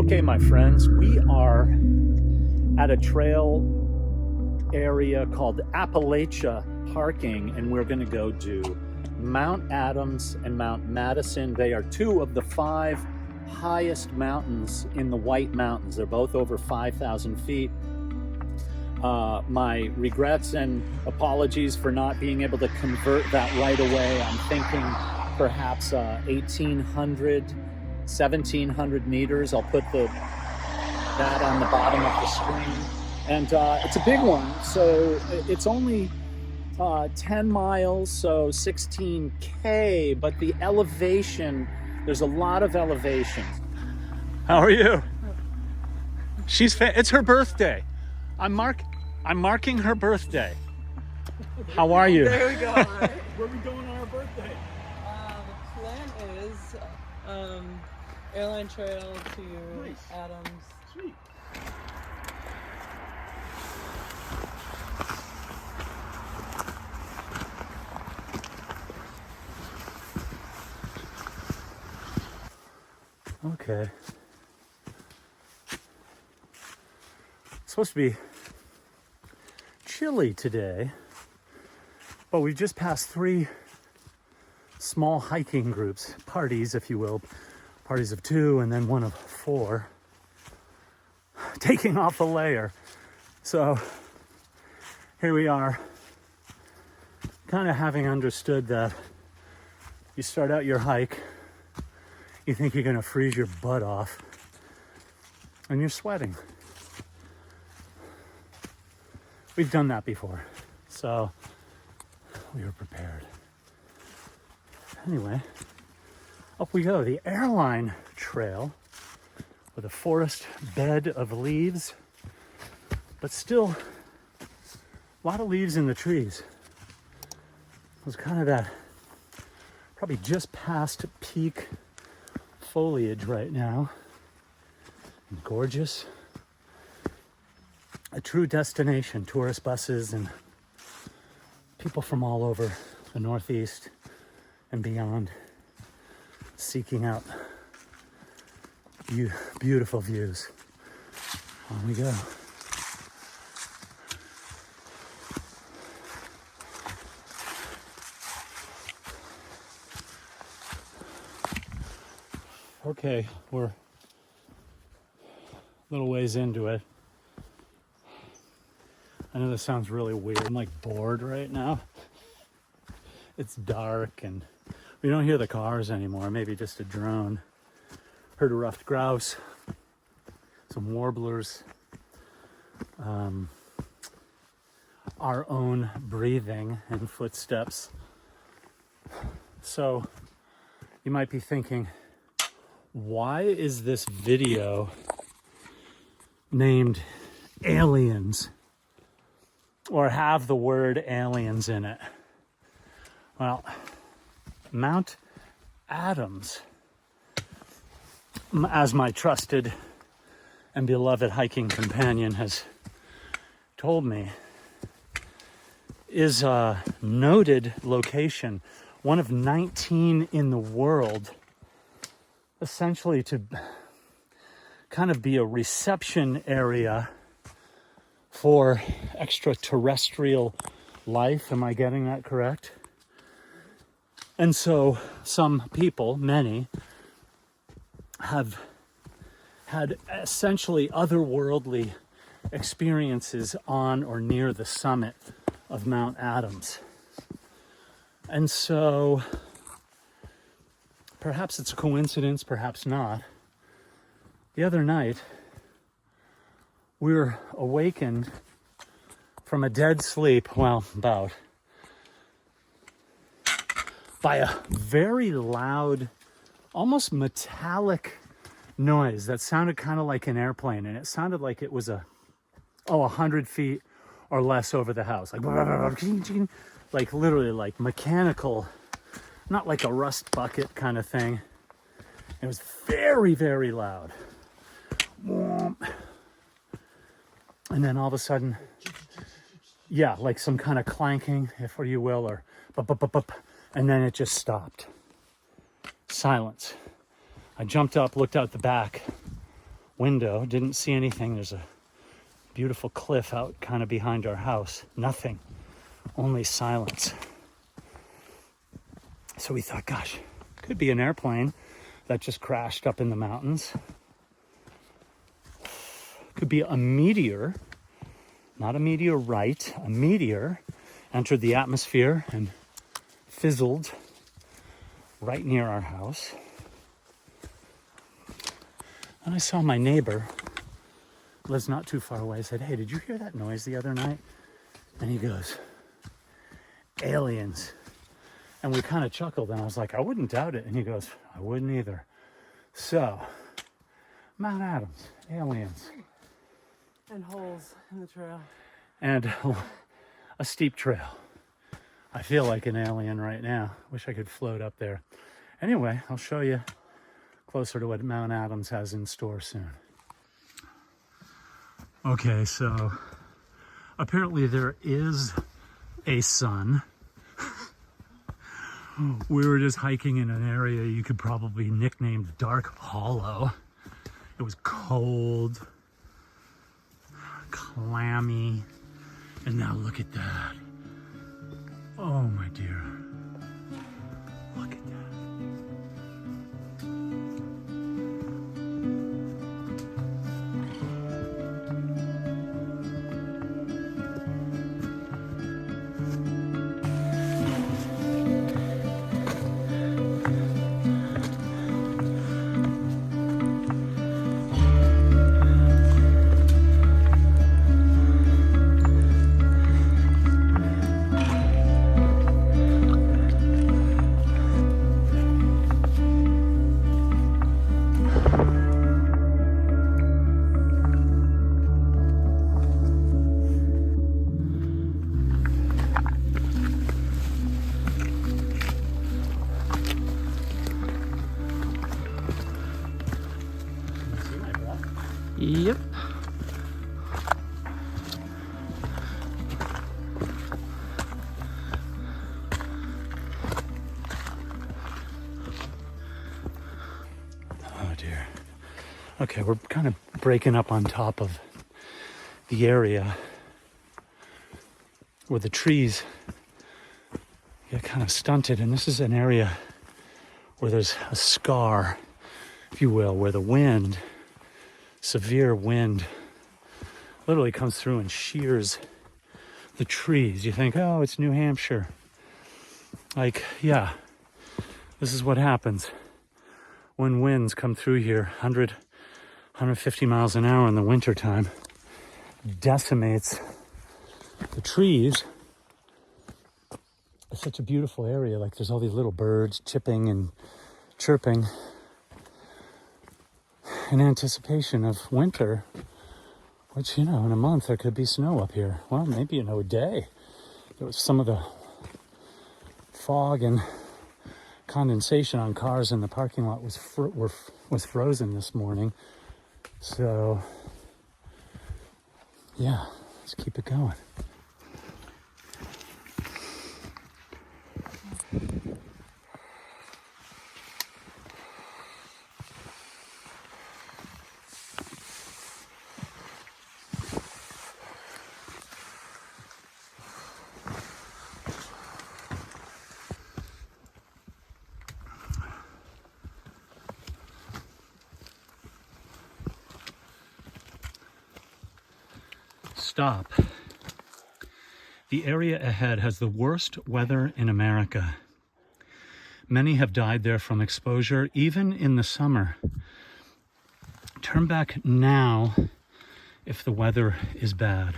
Okay, my friends, we are at a trail area called Appalachia Parking, and we're going to go do Mount Adams and Mount Madison. They are two of the 5 highest mountains in the White Mountains. They're both over 5,000 feet. My regrets and apologies for not being able to convert that right away. I'm thinking perhaps 1,800, 1,700 meters. I'll put that on the bottom of the screen. And it's a big one, so it's only 10 miles, so 16K, but the elevation, there's a lot of elevation. How are you? It's her birthday. I'm marking her birthday. How are you? There we go. All right. Where are we going on our birthday? The plan is airline trail to Nice. Adams. Sweet. Okay. It's supposed to be chilly today, but we've just passed 3 small hiking groups, parties, if you will, parties of 2 and then one of 4, taking off a layer. So here we are, kind of having understood that you start out your hike, you think you're going to freeze your butt off, and you're sweating. We've done that before, so we were prepared. Anyway, up we go. The airline trail with a forest bed of leaves, but still a lot of leaves in the trees. It was kind of that, probably just past peak foliage right now. And gorgeous. A true destination, tourist buses and people from all over the Northeast and beyond seeking out beautiful views. On we go. Okay, we're a little ways into it. I know this sounds really weird. I'm like bored right now. It's dark and we don't hear the cars anymore. Maybe just a drone. Heard a ruffed grouse, some warblers, our own breathing and footsteps. So you might be thinking, why is this video named Aliens? Or have the word aliens in it? Well, Mount Adams, as my trusted and beloved hiking companion has told me, is a noted location, one of 19 in the world, essentially to kind of be a reception area for extraterrestrial life. Am I getting that correct? And so some people, many, have had essentially otherworldly experiences on or near the summit of Mount Adams. And so perhaps it's a coincidence, perhaps not. The other night, we were awakened from a dead sleep, well, by a very loud, almost metallic noise that sounded kind of like an airplane, and it sounded like it was 100 feet or less over the house, like literally like mechanical, not like a rust bucket kind of thing. It was very, very loud. And then all of a sudden, yeah, like some kind of clanking, if you will, or bup, and then it just stopped. Silence. I jumped up, looked out the back, window. Didn't see anything. There's a beautiful cliff out kind of behind our house. Nothing. Only silence. So we thought, gosh, could be an airplane that just crashed up in the mountains. Could be a meteor, not a meteorite, a meteor entered the atmosphere and fizzled right near our house. And I saw my neighbor, lives not too far away, said, hey, did you hear that noise the other night? And he goes, aliens. And we kind of chuckled, and I was like, I wouldn't doubt it. And he goes, I wouldn't either. So, Mount Adams, aliens. And holes in the trail. And a steep trail. I feel like an alien right now. Wish I could float up there. Anyway, I'll show you closer to what Mount Adams has in store soon. Okay, so apparently there is a sun. We were just hiking in an area you could probably nickname Dark Hollow. It was cold, clammy, and now look at that. Oh my dear. Look at that. Yep. Oh dear. Okay, we're kind of breaking up on top of the area where the trees get kind of stunted, and this is an area where there's a scar, if you will, where the wind, severe wind, literally comes through and shears the trees. You think, oh, it's New Hampshire. Like, yeah, this is what happens when winds come through here 150 miles an hour in the wintertime, decimates the trees. It's such a beautiful area. Like, there's all these little birds chirping and chirping in anticipation of winter, which, you know, in a month there could be snow up here. Well, maybe in a day. There was some of the fog and condensation on cars in the parking lot was frozen this morning. So, yeah, let's keep it going. Stop. The area ahead has the worst weather in America. Many have died there from exposure, even in the summer. Turn back now if the weather is bad.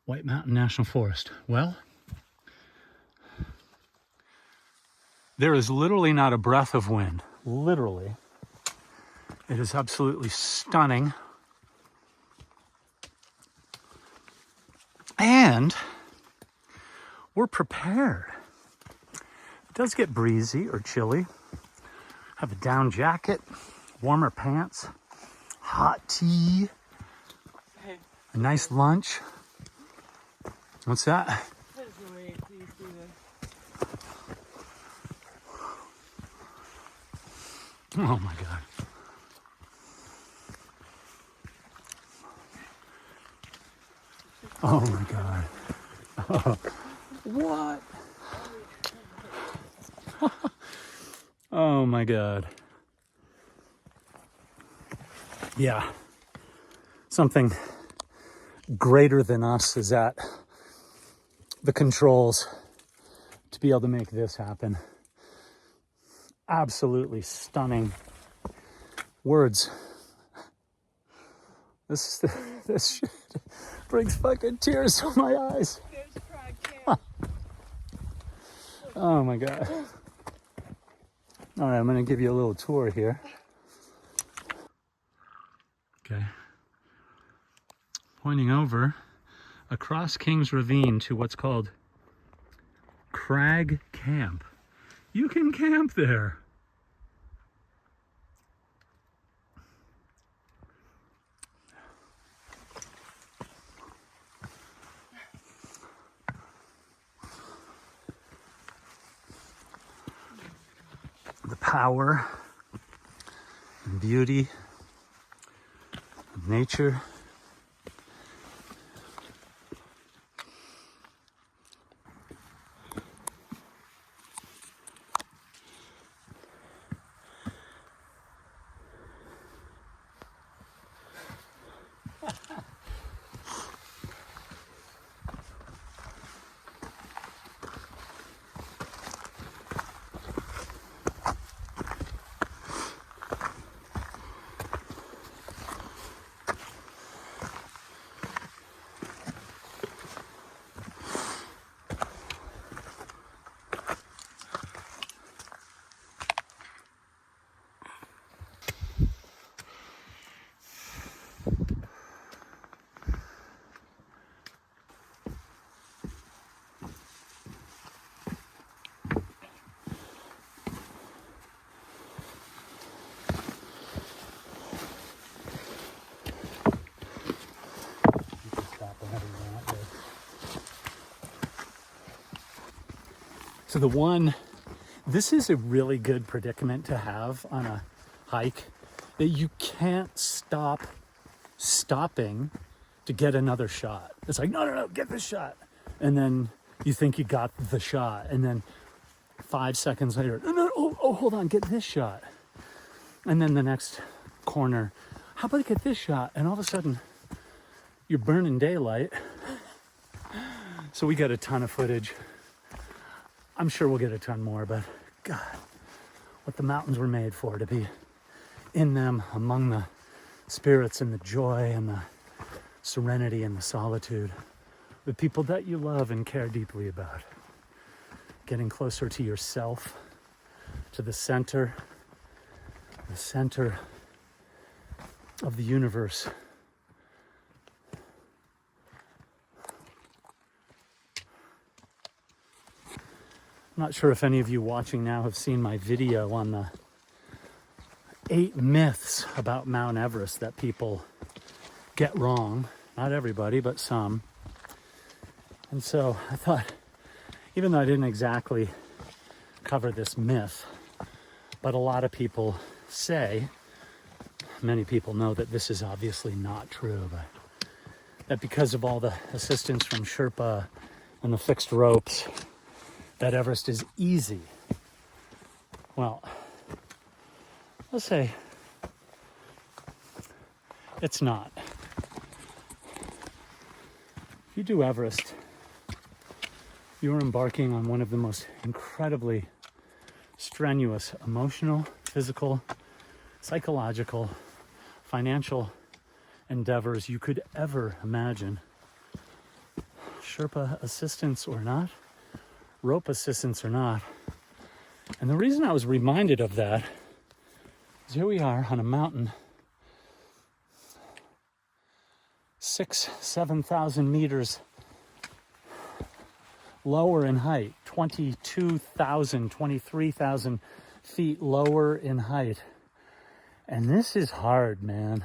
White Mountain National Forest. Well, there is literally not a breath of wind. Literally. It is absolutely stunning. And we're prepared. It does get breezy or chilly. Have a down jacket, warmer pants, hot tea, Hey, a nice lunch. What's that? I just want to wait till you see this. Oh my God. Oh my God. Oh, what? Oh my God. Yeah. Something greater than us is at the controls to be able to make this happen. Absolutely stunning. Words. This shit brings fucking tears to my eyes. Oh my God. All right, I'm gonna give you a little tour here. Okay. Pointing over across King's Ravine to what's called Crag Camp. You can camp there. The power and beauty of nature. So this is a really good predicament to have on a hike, that you can't stop stopping to get another shot. It's like, no, get this shot. And then you think you got the shot. And then 5 seconds later, no, hold on, get this shot. And then the next corner, how about I get this shot? And all of a sudden, you're burning daylight. So we got a ton of footage. I'm sure we'll get a ton more, but God, what the mountains were made for, to be in them, among the spirits and the joy and the serenity and the solitude, with people that you love and care deeply about. Getting closer to yourself, to the center of the universe. I'm not sure if any of you watching now have seen my video on the 8 myths about Mount Everest that people get wrong. Not everybody, but some. And so I thought, even though I didn't exactly cover this myth, but a lot of people say, many people know that this is obviously not true, but that because of all the assistance from Sherpa and the fixed ropes, that Everest is easy. Well, let's say it's not. If you do Everest, you're embarking on one of the most incredibly strenuous emotional, physical, psychological, financial endeavors you could ever imagine. Sherpa assistance or not, rope assistance or not. And the reason I was reminded of that is here we are on a mountain 6,000-7,000 meters lower in height, 22,000, 23,000 feet lower in height. And this is hard, man.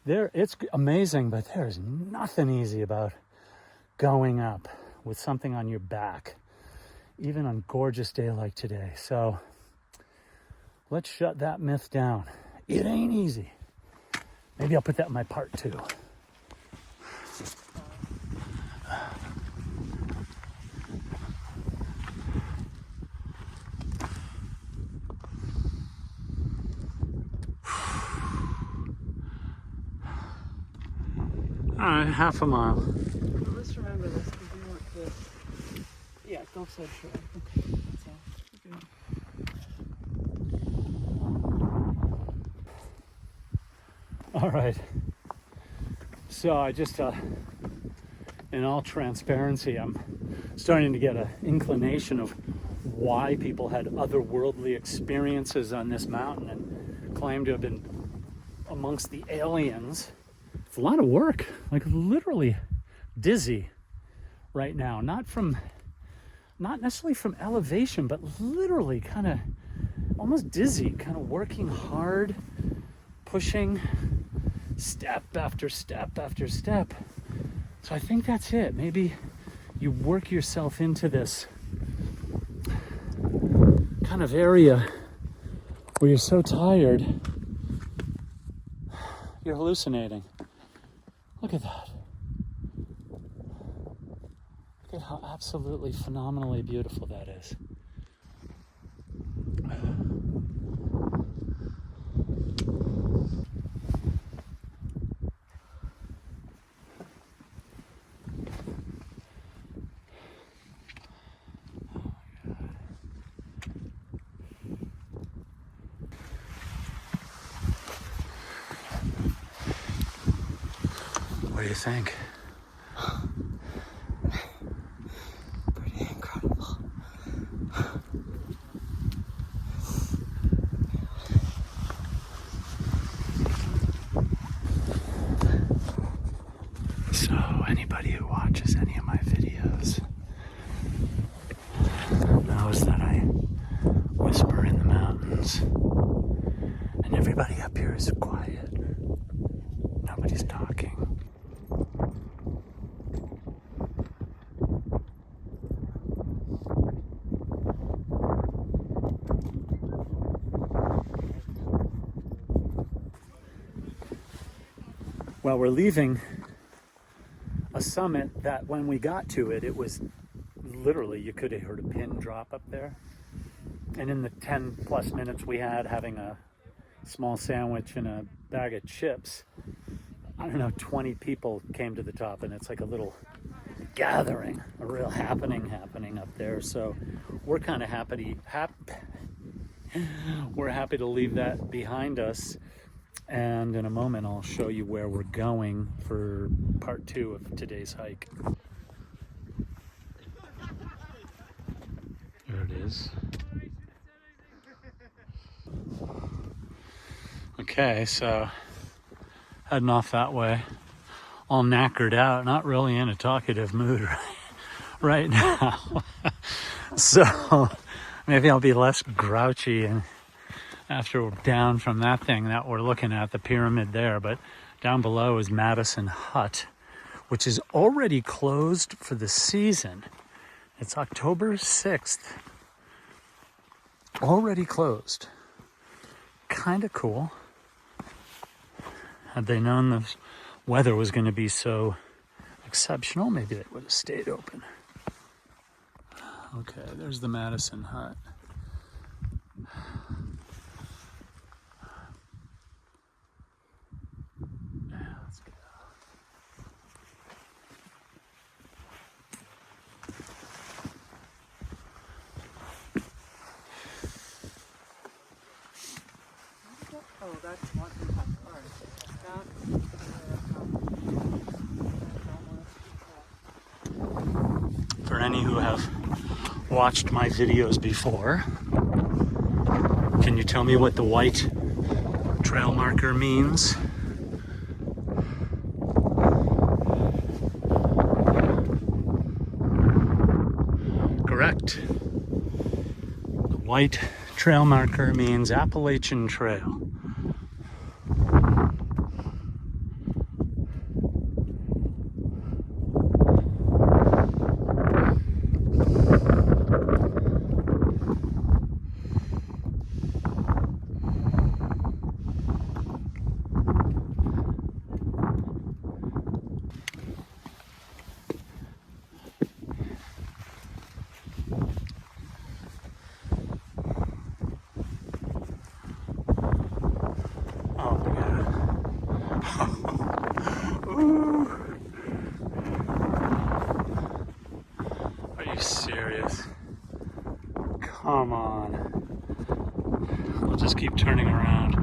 It's amazing, but there's nothing easy about going up with something on your back, even on a gorgeous day like today. So let's shut that myth down. It ain't easy. Maybe I'll put that in my part 2. Half a mile. Well, let's remember this because we want this. Yeah, Gulf Side Trail. Okay, that's all. Okay. All right. So I just, in all transparency, I'm starting to get an inclination of why people had otherworldly experiences on this mountain and claim to have been amongst the aliens. It's a lot of work, like literally dizzy right now. Not necessarily from elevation, but literally kind of almost dizzy, kind of working hard, pushing step after step after step. So I think that's it. Maybe you work yourself into this kind of area where you're so tired, you're hallucinating. Look at that. Look at how absolutely phenomenally beautiful that is. What do you think? Pretty incredible. So anybody who watches any of my videos knows that I whisper in the mountains, and everybody up here is quiet. Nobody's talking. Well, we're leaving a summit that when we got to it, it was literally, you could have heard a pin drop up there. And in the 10 plus minutes we had having a small sandwich and a bag of chips, I don't know, 20 people came to the top, and it's like a little gathering, a real happening up there. So we're kind of we're happy to leave that behind us. And in a moment, I'll show you where we're going for part 2 of today's hike. There it is. Okay, so heading off that way, all knackered out, not really in a talkative mood right now. So maybe I'll be less grouchy and after we're down from that thing that we're looking at, the pyramid there. But down below is Madison Hut, which is already closed for the season. It's October 6th. Already closed. Kind of cool. Had they known the weather was going to be so exceptional, maybe they would have stayed open. Okay, there's the Madison Hut. Oh, that's one. For any who have watched my videos before, can you tell me what the white trail marker means? Correct. The white trail marker means Appalachian Trail. on. We'll just keep turning around.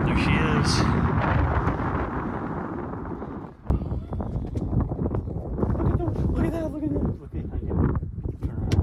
There she is. Look at that, look at that. Look behind you. Turn around.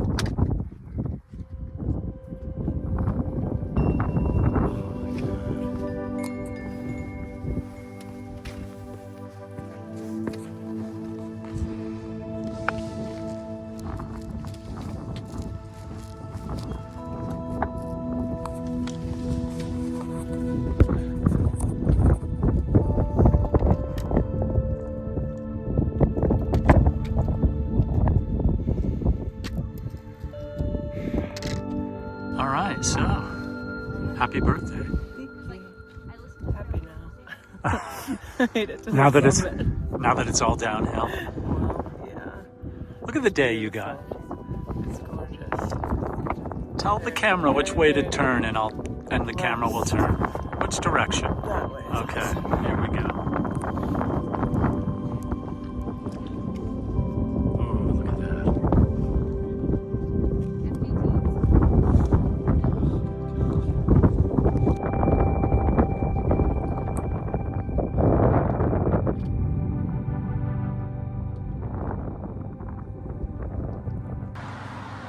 All right, so happy birthday. Happy now. I hate it. Now that it's all downhill. Well, yeah. Look at the day you got. It's gorgeous. Tell the camera which way to turn, and the camera will turn. Which direction? That way. Okay, here we go. Oh, look at that.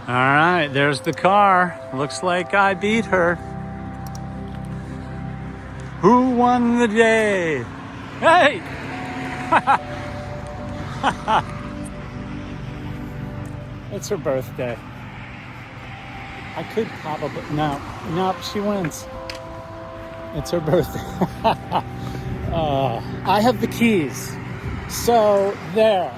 All right, there's the car. Looks like I beat her. Who won the day? Hey! It's her birthday. I could probably, no, she wins. It's her birthday. I have the keys. So there.